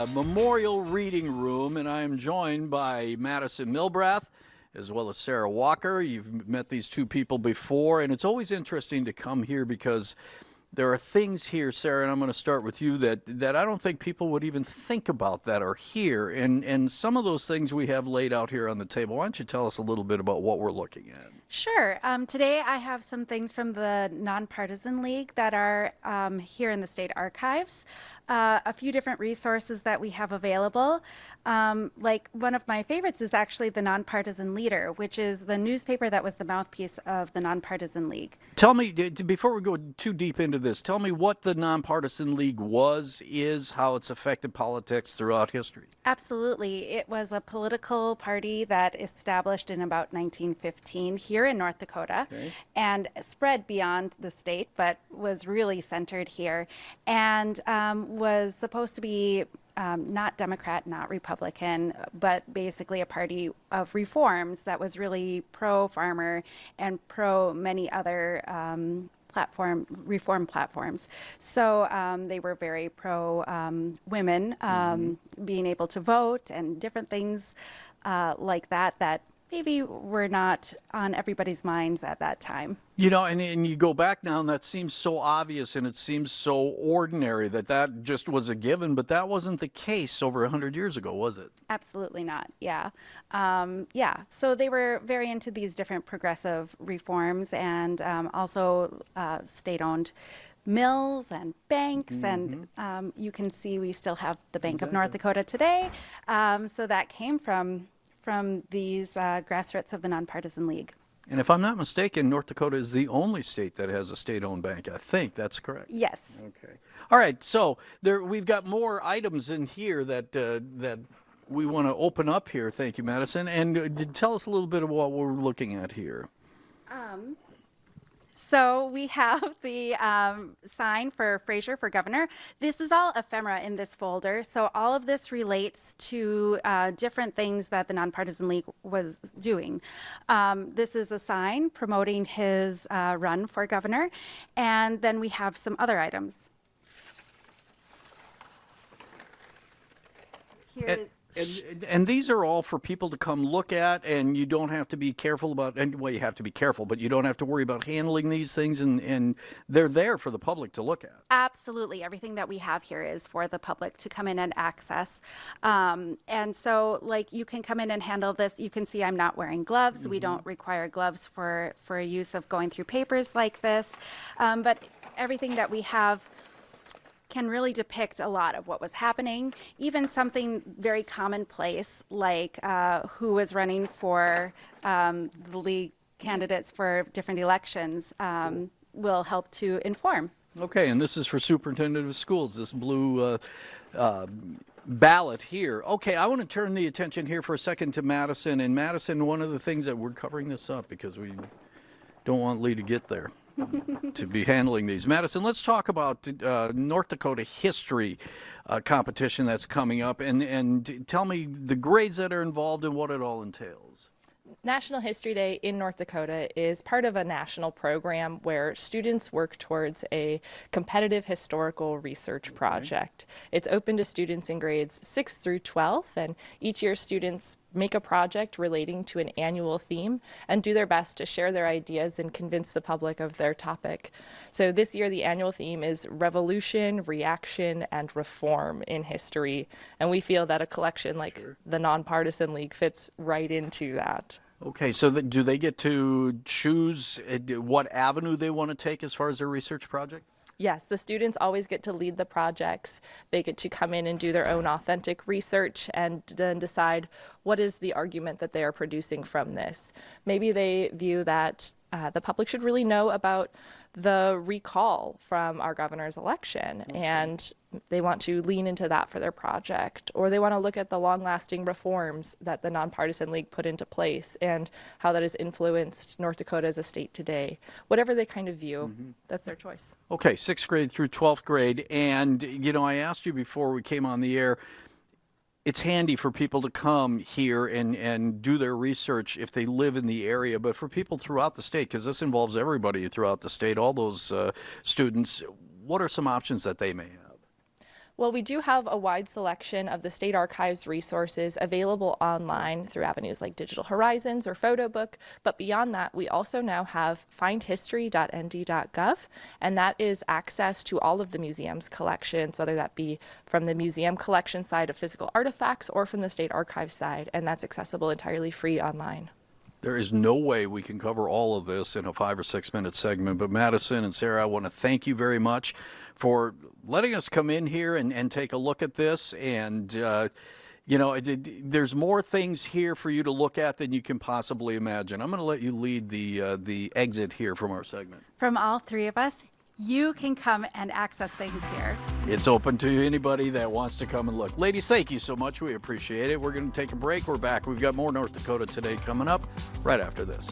A memorial reading room, and I am joined by Madison Milbrath as well as Sarah Walker. You've met these two people before, and it's always interesting to come here because there are things here, Sarah, and I'm going to start with you, that I don't think people would even think about that are here. And some of those things we have laid out here on the table. Why don't you tell us a little bit about what we're looking at? Sure. Today I have some things from the Nonpartisan League that are here in the state archives. A few different resources that we have available. Like one of my favorites is actually the Nonpartisan Leader, which is the newspaper that was the mouthpiece of the Nonpartisan League. Tell me, before we go too deep into this, tell me what the Nonpartisan League is, how it's affected politics throughout history. Absolutely. It was a political party that established in about 1915 here in North Dakota and spread beyond the state, but was really centered here and was supposed to be not Democrat, not Republican, but basically a party of reforms that was really pro-farmer and pro many other reform platforms. So they were very pro women being able to vote and different things like that maybe were not on everybody's minds at that time. You know, and you go back now, and that seems so obvious, and it seems so ordinary that just was a given, but that wasn't the case over 100 years ago, was it? Absolutely not. Yeah. So they were very into these different progressive reforms and also state-owned mills and banks, and you can see we still have the Bank of North Dakota today. So that came from these grassroots of the Nonpartisan League. And if I'm not mistaken, North Dakota is the only state that has a state-owned bank. I think that's correct. Yes. Okay. All right. So we've got more items in here that we want to open up here. Thank you, Madison. And tell us a little bit of what we're looking at here. So we have the sign for Fraser for governor. This is all ephemera in this folder. So all of this relates to different things that the Nonpartisan League was doing. This is a sign promoting his run for governor. And then we have some other items. Here is And these are all for people to come look at, and you don't have to be careful about, and well, you have to be careful, but you don't have to worry about handling these things, and they're there for the public to look at. Absolutely. Everything that we have here is for the public to come in and access. And so, like, you can come in and handle this. You can see I'm not wearing gloves. We don't require gloves for use of going through papers like this. But everything that we have can really depict a lot of what was happening, even something very commonplace like who was running for the league candidates for different elections will help to inform. Okay, and this is for superintendent of schools, this blue ballot here. Okay, I want to turn the attention here for a second to Madison. And Madison, one of the things that we're covering this up because we don't want Lee to get there. To be handling these. Madison, let's talk about North Dakota history competition that's coming up, and tell me the grades that are involved and what it all entails. National History Day in North Dakota is part of a national program where students work towards a competitive historical research project. It's open to students in grades 6 through 12, and each year students make a project relating to an annual theme and do their best to share their ideas and convince the public of their topic. So this year the annual theme is Revolution, Reaction, and Reform in History, and we feel that a collection like the Nonpartisan League fits right into that. Okay, so do they get to choose what avenue they want to take as far as their research project? Yes, the students always get to lead the projects. They get to come in and do their own authentic research and then decide what is the argument that they are producing from this. Maybe they view that the public should really know about the recall from our governor's election, and they want to lean into that for their project. Or they want to look at the long-lasting reforms that the Nonpartisan League put into place and how that has influenced North Dakota as a state today. Whatever they kind of view, that's their choice. Okay, 6th grade through 12th grade, and you know, I asked you before we came on the air, it's handy for people to come here and do their research if they live in the area, but for people throughout the state, because this involves everybody throughout the state, all those students, what are some options that they may have? Well, we do have a wide selection of the State Archives resources available online through avenues like Digital Horizons or PhotoBook. But beyond that, we also now have findhistory.nd.gov, and that is access to all of the museum's collections, whether that be from the museum collection side of physical artifacts or from the State Archives side, and that's accessible entirely free online. There is no way we can cover all of this in a 5 or 6 minute segment, but Madison and Sarah, I want to thank you very much for letting us come in here and take a look at this. And, there's more things here for you to look at than you can possibly imagine. I'm going to let you lead the exit here from our segment. From all three of us, you can come and access things here. It's open to anybody that wants to come and look. Ladies, thank you so much. We appreciate it. We're going to take a break. We're back. We've got more North Dakota Today coming up right after this.